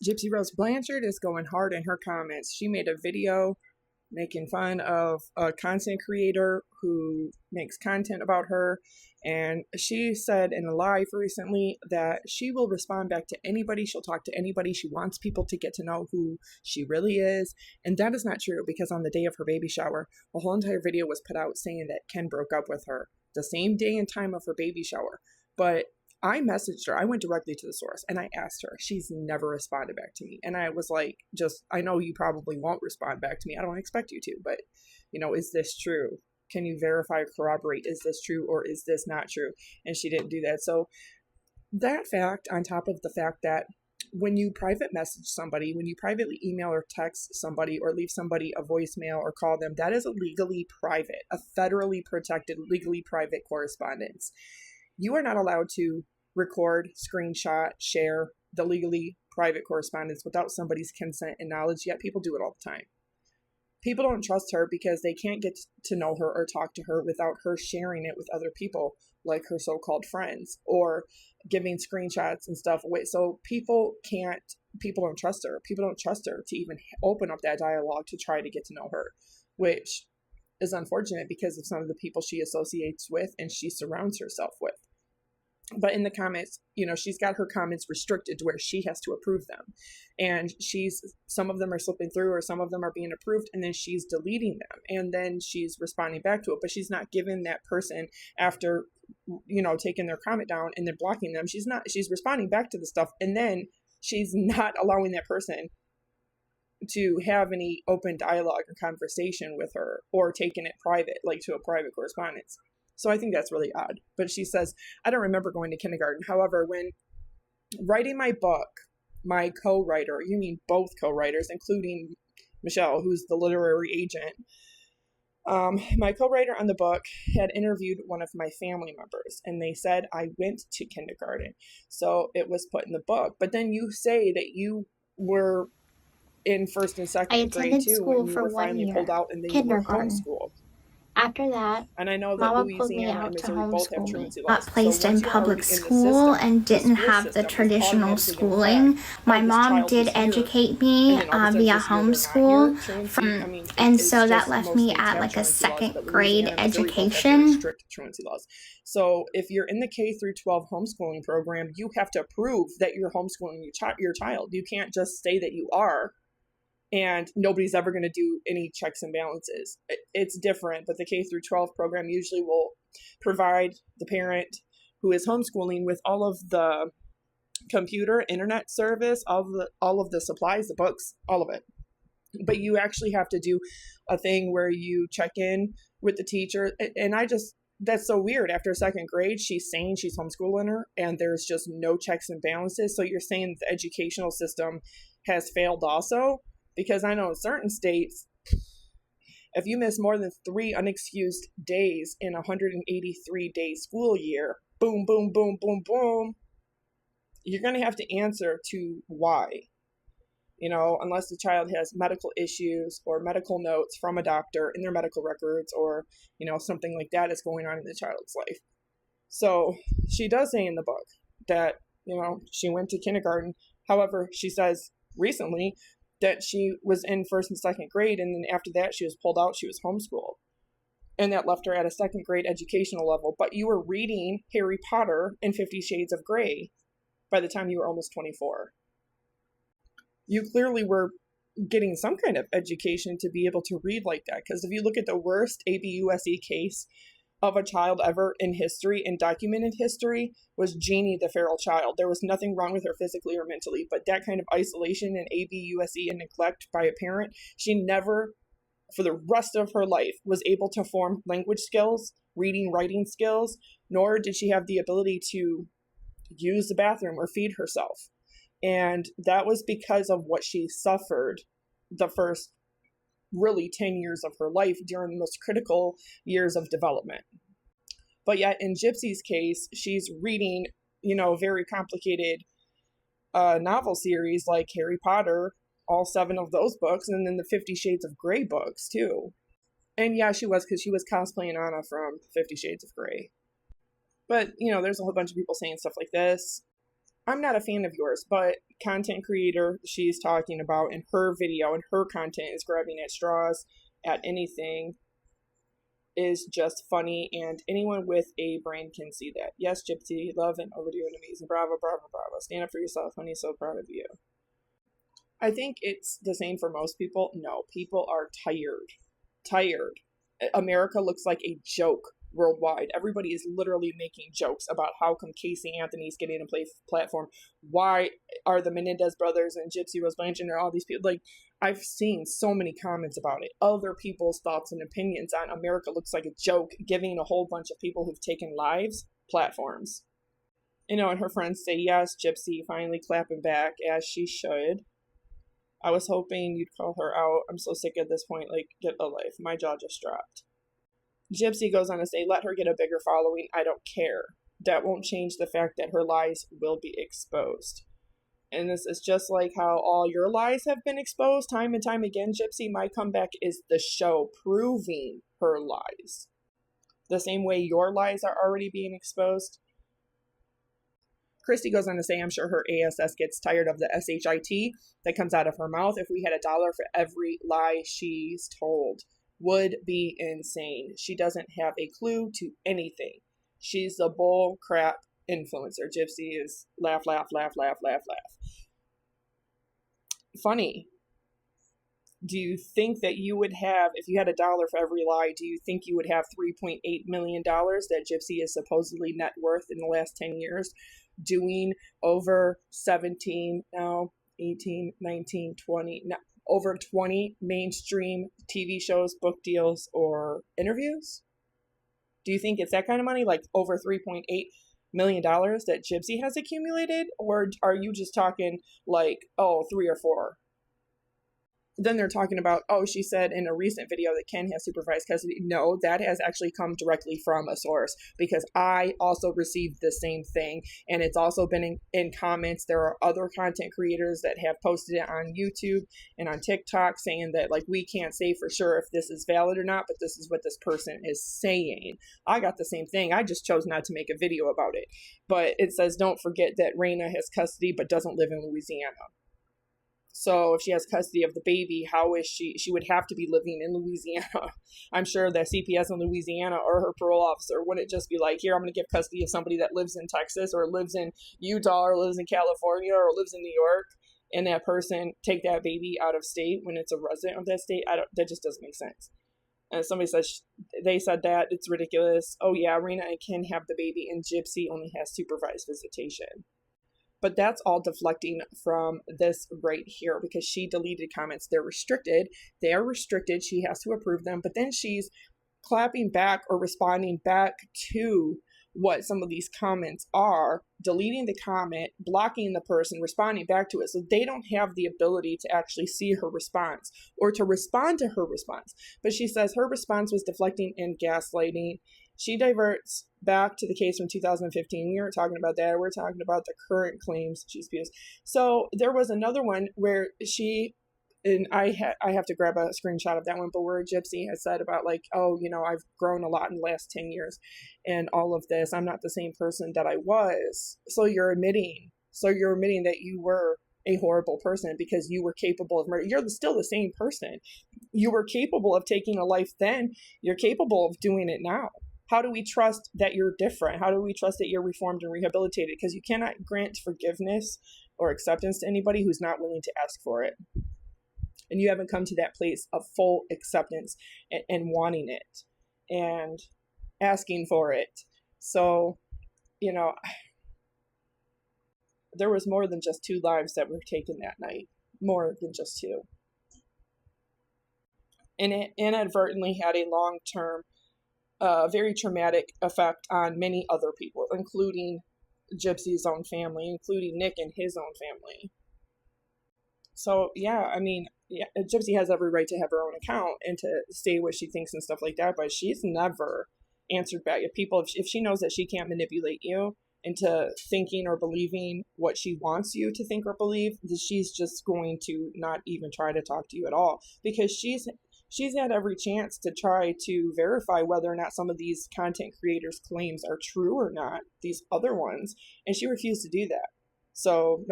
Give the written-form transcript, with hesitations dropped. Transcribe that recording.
Gypsy Rose Blanchard is going hard in her comments. She made a video making fun of a content creator who makes content about her, and she said in a live recently that she will respond back to anybody. She'll talk to anybody. She wants people to get to know who she really is, and that is not true, because on the day of her baby shower, a whole entire video was put out saying that Ken broke up with her the same day and time of her baby shower. But I messaged her. I went directly to the source and I asked her. She's never responded back to me. And I was like, I know you probably won't respond back to me. I don't expect you to, but is this true? Can you verify or corroborate? Is this true or is this not true? And she didn't do that. So that fact, on top of the fact that when you private message somebody, when you privately email or text somebody or leave somebody a voicemail or call them, that is a legally private, a federally protected, legally private correspondence. You are not allowed to record, screenshot, share the legally private correspondence without somebody's consent and knowledge, yet people do it all the time. People don't trust her because they can't get to know her or talk to her without her sharing it with other people, like her so-called friends, or giving screenshots and stuff away. So people don't trust her. People don't trust her to even open up that dialogue to try to get to know her, which is unfortunate because of some of the people she associates with and she surrounds herself with. But in the comments, she's got her comments restricted to where she has to approve them. And some of them are slipping through or some of them are being approved, and then she's deleting them. And then she's responding back to it. But she's not giving that person, after, taking their comment down and then blocking them, she's responding back to the stuff. And then she's not allowing that person to have any open dialogue or conversation with her or taking it private, like to a private correspondence. So I think that's really odd. But she says, I don't remember going to kindergarten. However, when writing my book, my co-writer, you mean both co-writers, including Michelle, who's the literary agent, my co-writer on the book had interviewed one of my family members, and they said I went to kindergarten. So it was put in the book. But then you say that you were in first and second grade too, when you were finally pulled out and then you were homeschooled. After that, and I know that Mama pulled me Louisiana out and to Missouri both have homeschool me. truancy laws. Got placed So in once you're public already in the school system, and didn't school have the system is traditional automatically gonna schooling. flag, My oh, this mom child did is here, educate me and then all of a sudden via this year they're not homeschool, here. Truancy, and it's so that just left most me states at have like a truancy laws, second but grade Louisiana and Missouri both have very education. strict truancy laws. So if you're in the K through 12 homeschooling program, you have to prove that you're homeschooling your child. You can't just say that you are, and nobody's ever going to do any checks and balances. It's different, but the K through 12 program usually will provide the parent who is homeschooling with all of the computer, internet service, all of the supplies, the books, all of it. But you actually have to do a thing where you check in with the teacher. And that's so weird. After second grade, she's saying she's homeschooling her, and there's just no checks and balances. So you're saying the educational system has failed also? Because I know in certain states, if you miss more than 3 unexcused days in a 183-day school year, boom, boom, boom, boom, boom, you're going to have to answer to why. Unless the child has medical issues or medical notes from a doctor in their medical records, or, something like that is going on in the child's life. So she does say in the book that, she went to kindergarten. However, she says recently that she was in first and second grade, and then after that she was pulled out, she was homeschooled. And that left her at a second grade educational level. But you were reading Harry Potter and 50 Shades of Grey by the time you were almost 24. You clearly were getting some kind of education to be able to read like that. Because if you look at the worst ABUSE case of a child ever in history, in documented history, was Jeannie the feral child. There was nothing wrong with her physically or mentally, but that kind of isolation and ABUSE and neglect by a parent, she never, for the rest of her life, was able to form language skills, reading, writing skills, nor did she have the ability to use the bathroom or feed herself. And that was because of what she suffered the first really 10 years of her life during the most critical years of development. But yet in Gypsy's case, she's reading, very complicated novel series like Harry Potter, all 7 of those books, and then the 50 Shades of Grey books too. And yeah, she was, because she was cosplaying Anna from 50 Shades of Grey. But, there's a whole bunch of people saying stuff like this. I'm not a fan of yours, but content creator she's talking about in her video and her content is grabbing at straws at anything is just funny, and anyone with a brain can see that. Yes, Gypsy, love and overdue and amazing. Bravo, bravo, bravo. Stand up for yourself, honey. So proud of you. I think it's the same for most people. No, people are tired. Tired. America looks like a joke worldwide. Everybody is literally making jokes about how come Casey Anthony's getting a platform. Why are the Menendez brothers and Gypsy Rose Blanchard and all these people, like, I've seen so many comments about it. Other people's thoughts and opinions on America looks like a joke, giving a whole bunch of people who've taken lives platforms. You know, and her friends say, yes, Gypsy, finally clapping back, as she should. I was hoping you'd call her out. I'm so sick at this point. Like, get a life. My jaw just dropped. Gypsy goes on to say, let her get a bigger following. I don't care. That won't change the fact that her lies will be exposed. And this is just like how all your lies have been exposed time and time again, Gypsy. My comeback is the show proving her lies. The same way your lies are already being exposed. Christy goes on to say, I'm sure her ASS gets tired of the SHIT that comes out of her mouth. If we had $1 for every lie she's told, would be insane. She doesn't have a clue to anything. She's a bull crap influencer. Gypsy is laugh, laugh, laugh, laugh, laugh, laugh. Funny. Do you think that you would have, if you had $1 for every lie, do you think you would have $3.8 million that Gypsy is supposedly net worth in the last 10 years, doing over 17, now 18, 19, 20, now over 20 mainstream TV shows, book deals, or interviews? Do you think it's that kind of money, like over $3.8 million that Gypsy has accumulated? Or are you just talking like, oh, 3 or 4? Then they're talking about, oh, she said in a recent video that Ken has supervised custody. No, that has actually come directly from a source, because I also received the same thing. And it's also been in comments. There are other content creators that have posted it on YouTube and on TikTok saying that, like, we can't say for sure if this is valid or not, but this is what this person is saying. I got the same thing. I just chose not to make a video about it. But it says, don't forget that Raina has custody but doesn't live in Louisiana. So if she has custody of the baby, how is she would have to be living in Louisiana. I'm sure that CPS in Louisiana or her parole officer wouldn't just be like, here, I'm going to give custody of somebody that lives in Texas or lives in Utah or lives in California or lives in New York, and that person take that baby out of state when it's a resident of that state. That just doesn't make sense. And somebody says, they said that, it's ridiculous. Oh yeah, Raina and Ken have the baby and Gypsy only has supervised visitation. But that's all deflecting from this right here, because she deleted comments. They're restricted. They are restricted. She has to approve them. But then she's clapping back or responding back to what some of these comments are, deleting the comment, blocking the person, responding back to it. So they don't have the ability to actually see her response or to respond to her response. But she says her response was deflecting and gaslighting. She diverts back to the case from 2015. We weren't talking about that. We're talking about the current claims she's abused. So there was another one where she, and I have to grab a screenshot of that one, but where Gypsy has said about like, oh, you know, I've grown a lot in the last 10 years and all of this. I'm not the same person that I was. So you're admitting that you were a horrible person because you were capable of murder. You're still the same person. You were capable of taking a life then. You're capable of doing it now. How do we trust that you're different? How do we trust that you're reformed and rehabilitated? Because you cannot grant forgiveness or acceptance to anybody who's not willing to ask for it. And you haven't come to that place of full acceptance and wanting it and asking for it. So, you know, there was more than just 2 lives that were taken that night. More than just 2. And it inadvertently had a long-term, very traumatic effect on many other people, including Gypsy's own family, including Nick and his own family. So, yeah, I mean, yeah, Gypsy has every right to have her own account and to say what she thinks and stuff like that, but she's never answered back. If she knows that she can't manipulate you into thinking or believing what she wants you to think or believe, she's just going to not even try to talk to you at all, because she's had every chance to try to verify whether or not some of these content creators' claims are true or not, these other ones, and she refused to do that. So no